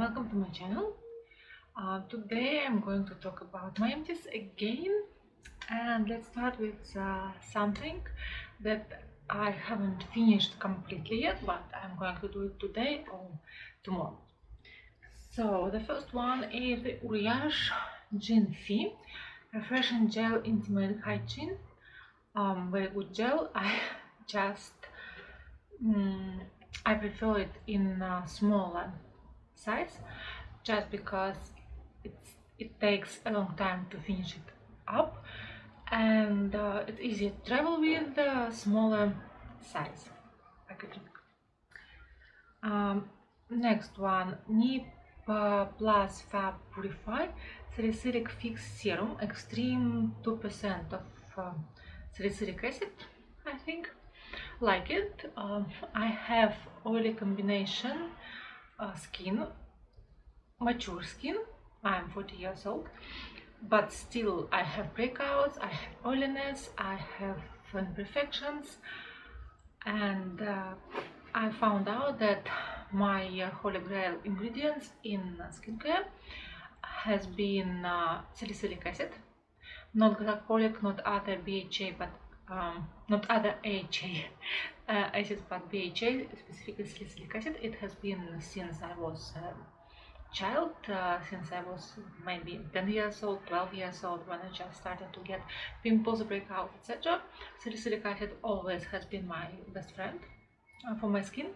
welcome to my channel. Today I'm going to talk about my empties again, and let's start with something that I haven't finished completely yet, but I'm going to do it today or tomorrow. So the first one is the Uriage Gin Fee Refreshing Gel Intimate Hygiene. Very good gel. I prefer it in smaller size, just because it takes a long time to finish it up, and it's easy to travel with the smaller size packaging. Next one, Nip Plus Fab Purify Salicylic Fix Serum, Extreme 2% of salicylic acid, I think. Like it. I have oily combination skin, mature skin. I'm 40 years old, but still I have breakouts, I have oiliness, I have imperfections, and I found out that my holy grail ingredients in skincare has been salicylic acid, not glycolic, not other BHA, but not other AHA acids, but BHA, specifically salicylic acid. It has been since I was a child, since I was maybe 10 years old, 12 years old, when I just started to get pimples, breakouts, etc. Salicylic acid always has been my best friend for my skin.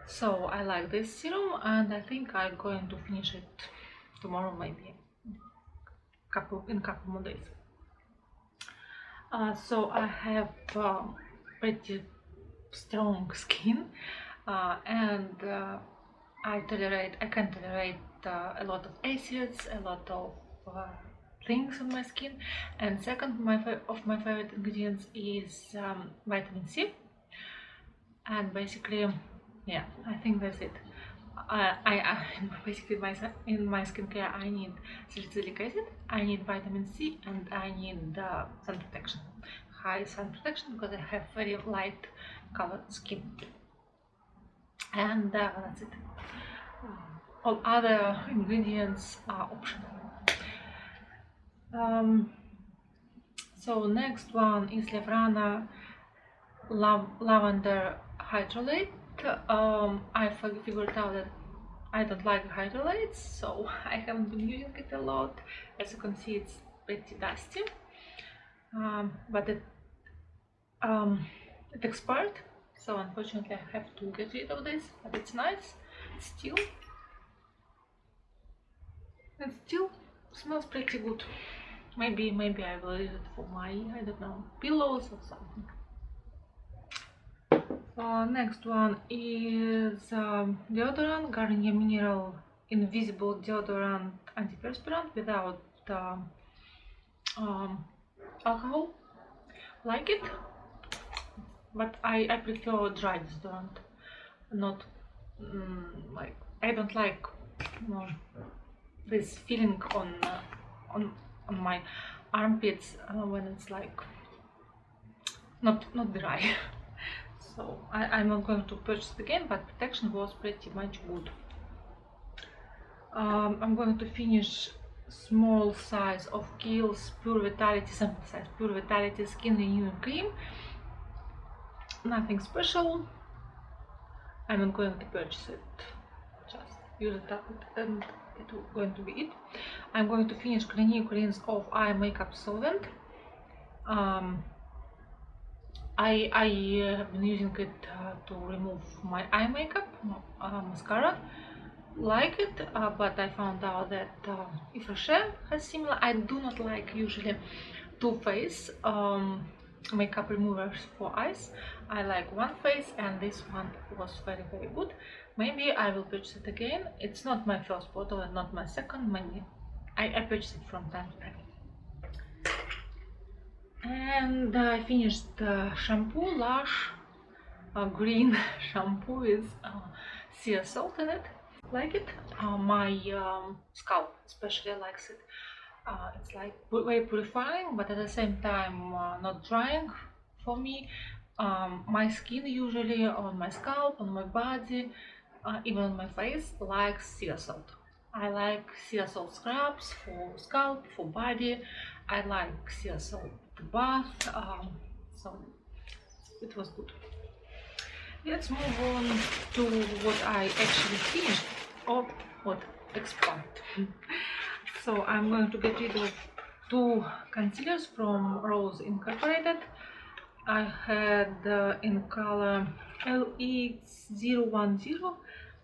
So I like this serum, and I think I'm going to finish it tomorrow, maybe in a couple more days. So I have pretty strong skin, and I can tolerate a lot of acids, a lot of things on my skin. And second of my favorite ingredients is vitamin C. And basically, yeah, I think that's it. Basically in my skincare I need salicylic acid, I need vitamin C, and I need sun protection, high sun protection, because I have very light colored skin. And that's it. All other ingredients are optional. So next one is Levrana Lavender Hydrolate. I figured out that I don't like hydrolates, so I haven't been using it a lot. As you can see, it's pretty dusty, but it expired, so unfortunately I have to get rid of this. But it's nice. It still smells pretty good. Maybe I will use it for my, I don't know, pillows or something. Next one is deodorant, Garnier Mineral Invisible Deodorant Antiperspirant without alcohol. Like it, but I prefer dry deodorant. Not like, I don't like this feeling on my armpits when it's like not dry. So I'm not going to purchase it again, but protection was pretty much good. I'm going to finish small size of Kiehl's Pure Vitality, sample size Pure Vitality Skin Renewing Cream. Nothing special. I'm not going to purchase it, just use it up and it's going to be it. I'm going to finish Clinique Rinse Off Eye Makeup Solvent. I have been using it to remove my eye makeup, mascara. Like it, but I found out that Yves Rocher has similar. I do not like usually Too Faced makeup removers for eyes. I like One Face, and this one was very good. Maybe I will purchase it again. It's not my first bottle and not my second. Maybe I purchase it from time to time. And I finished shampoo, Lush green shampoo with sea salt in it. Like it. My scalp especially likes it. It's like very purifying, but at the same time not drying for me. My skin usually on my scalp, on my body, even on my face, like sea salt. I like sea salt scrubs for scalp, for body. I like sea salt bath, so it was good. Let's move on to what I actually finished, or what expired. So I'm going to get rid of two concealers from Rose Incorporated. I had in color LX010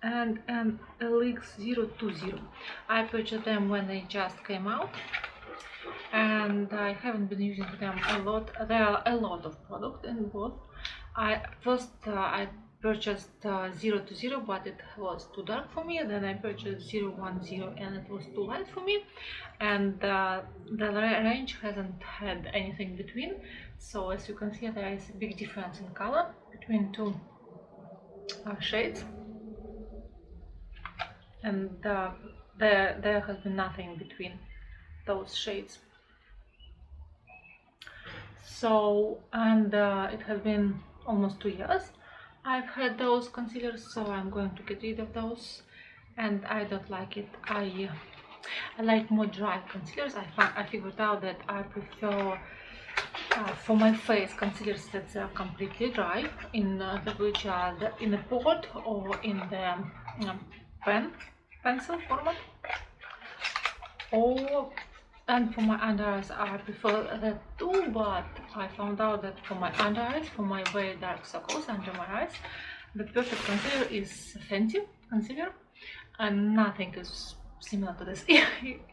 and an LX020. I purchased them when they just came out, and I haven't been using them a lot. There are a lot of product in both. I purchased 020, but it was too dark for me. Then I purchased 010 and it was too light for me, and the range hasn't had anything between. So as you can see, there is a big difference in color between two shades, and there has been nothing between those shades. So, and it has been almost 2 years I've had those concealers, so I'm going to get rid of those, and I don't like it. I like more dry concealers. I figured out that I prefer for my face concealers that are completely dry, which are in a pot or in the pencil format, and for my under eyes I prefer that too, but I found out that for my under eyes, for my very dark circles under my eyes, the perfect concealer is Fenty concealer, and nothing is similar to this.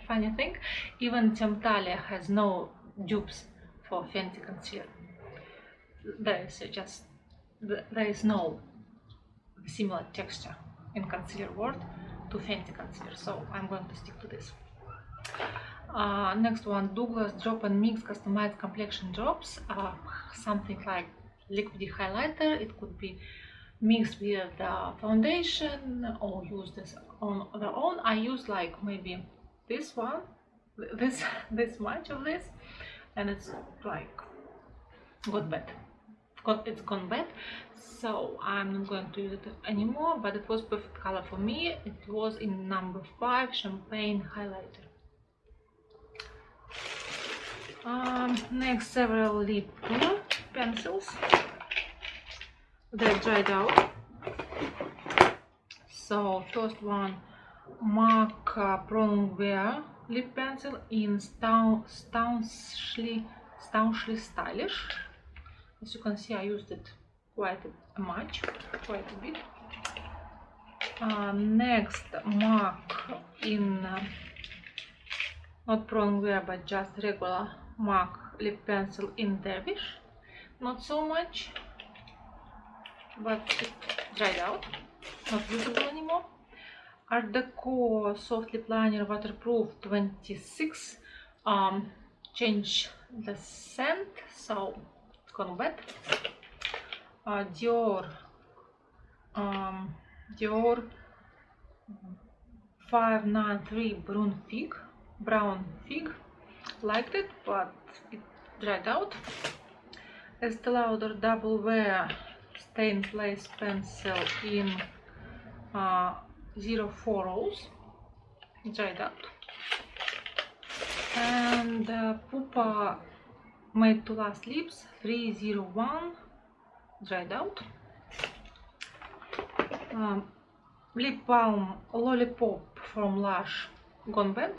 Funny thing, even Temptalia has no dupes for Fenty concealer. There is no similar texture in concealer world to Fenty concealer, so I'm going to stick to this. Next one, Douglas Drop and Mix Customized Complexion Drops. Something like liquidy highlighter. It could be mixed with foundation or used this on their own. I use like maybe this one, this much of this, and it's like got bad. It's gone bad, so I'm not going to use it anymore, but it was perfect color for me. It was in number 5 Champagne Highlighter. Next, several lip pencils. They're dried out. So first one, MAC Prone Wear lip pencil in staunchly stylish. As you can see, I used it quite a bit. Next, MAC in not Prone Wear but just regular MAC lip pencil in Dervish. Not so much, but it dried out, not usable anymore. Art Deco Soft Lip Liner Waterproof 26. Change the scent, so it's gone bad. Dior 593 Brown Fig. Liked it, but it dried out. Estee Lauder Double Wear Stained Lace Pencil in 04 Rose. Dried out. And Pupa Made to Last Lips 301. Dried out. Lip Balm Lollipop from Lush, gone bad.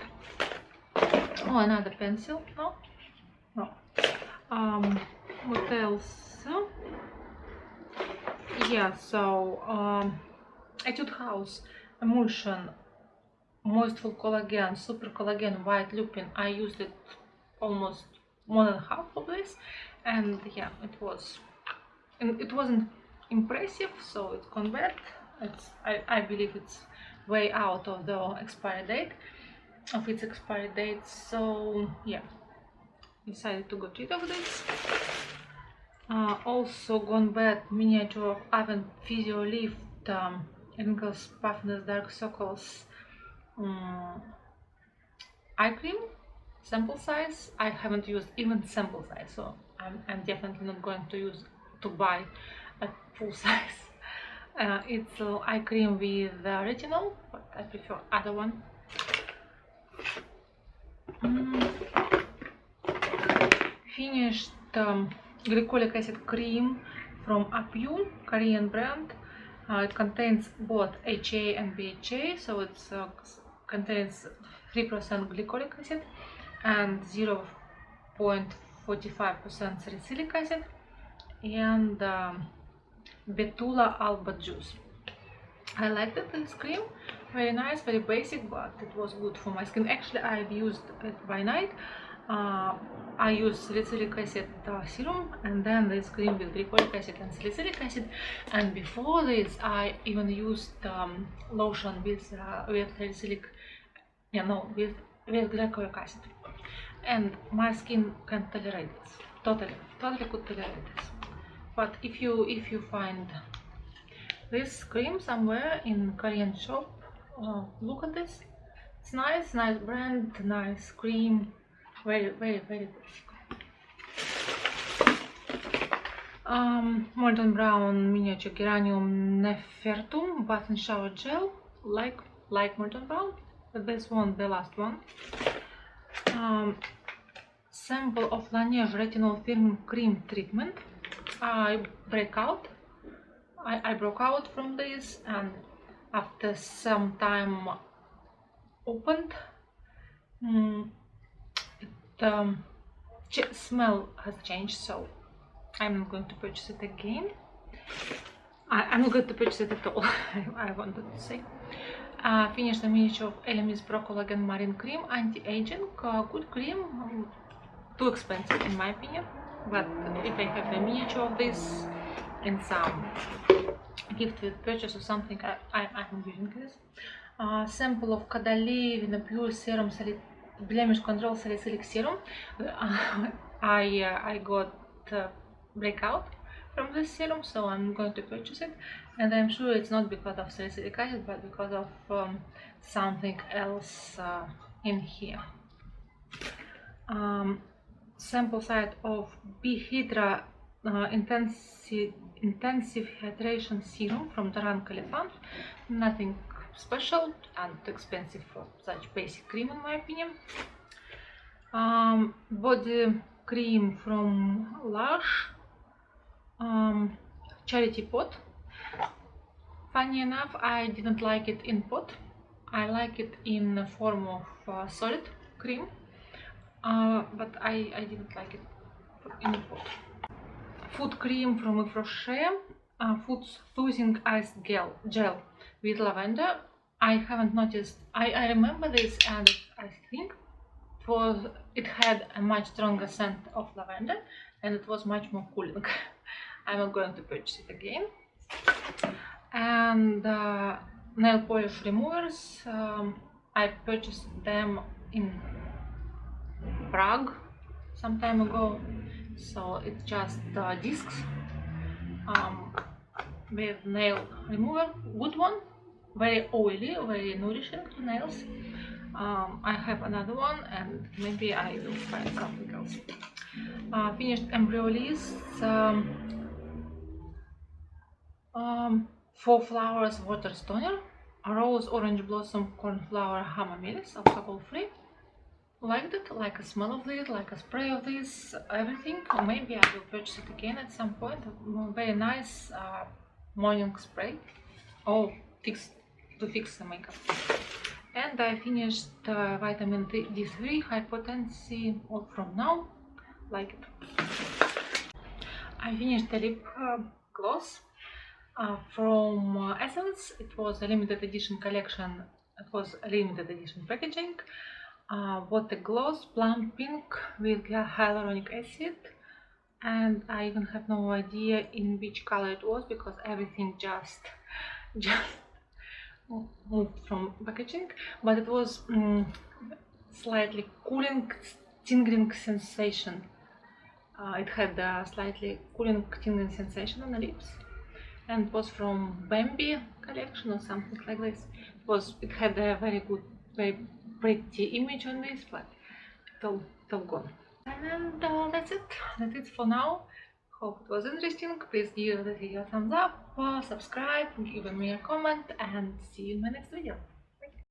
Oh, another pencil. No. What else? Yeah, so Etude House Emulsion Moistful Collagen Super Collagen White Lupin. I used it almost more than half of this, and yeah, it wasn't impressive, so it's gone bad. I believe it's way out of the expiry date so yeah, decided to get rid of this. Also gone bad, miniature of Oven Physio Lift Wrinkles, Puffness, Dark Circles eye cream, sample size. I haven't used even sample size, so I'm definitely not going to buy a full size It's eye cream with retinol, but I prefer other one. Finished glycolic acid cream from Apyu, Korean brand. It contains both HA and BHA, so it contains 3% glycolic acid and 0.45% salicylic acid and betula alba juice. I liked it, this cream, very nice, very basic, but it was good for my skin. Actually, I've used it by night. I use salicylic acid serum and then this cream with glycolic acid and salicylic acid, and before this I even used lotion with salicylic, with glycolic acid, and my skin can tolerate this, totally could tolerate this. But if you find this cream somewhere in Korean shop, look at this. It's nice brand, nice cream, very basic. Molten Brown Miniature Geranium Nefertum Bath and Shower Gel, like Molten Brown, but this one, the last one. Sample of Laneige Retinol Firming Cream Treatment. I broke out from this, and after some time opened, the smell has changed, so I'm not going to purchase it again. I'm not going to purchase it at all. I wanted to say. Finished the miniature of Elemis Pro Collagen Marine Cream Anti-Aging. Good cream, too expensive in my opinion, but if I have a miniature of this in some gift with purchase or something, I'm using this. Sample of Caudalie Pure Serum Blemish Control Salicylic Serum. I got breakout from this serum, so I'm going to purchase it, and I'm sure it's not because of salicylic acid, but because of something else in here. Sample site of B-Hydra Intensive Hydration Serum from Tarank Elephant. Nothing special and too expensive for such basic cream in my opinion. Body cream from Lush, Charity Pot. Funny enough, I didn't like it in pot. I like it in the form of solid cream, but I didn't like it in the pot. Food cream from Yves Rocher, Food Soothing Ice Gel with lavender. I haven't noticed. I remember this, and I think it had a much stronger scent of lavender, and it was much more cooling. I'm not going to purchase it again. And nail polish removers, I purchased them in Prague some time ago, so it's just discs with nail remover, good one, very oily, very nourishing to nails. I have another one, and maybe I will find something else. Finished Embryolisse 4 flowers water toner, rose, orange blossom, cornflower, hamamelis, alcohol free. Liked it, like a smell of it, like a spray of this, everything. Or maybe I will purchase it again at some point. Very nice morning spray. Oh, to fix the makeup. And I finished vitamin D3 high potency from Now. Like it. I finished the lip gloss from Essence. It was a limited edition collection. It was a limited edition packaging. Bought a gloss, plum pink with hyaluronic acid, and I even have no idea in which color it was, because everything just moved from packaging, but it was slightly cooling, tingling sensation. It had a slightly cooling, tingling sensation on the lips, and it was from Bambi collection or something like this. It had a very good, very pretty image on this, but it's all gone. And that's it for now. Hope it was interesting. Please give the video a thumbs up, subscribe, give me a comment, and see you in my next video.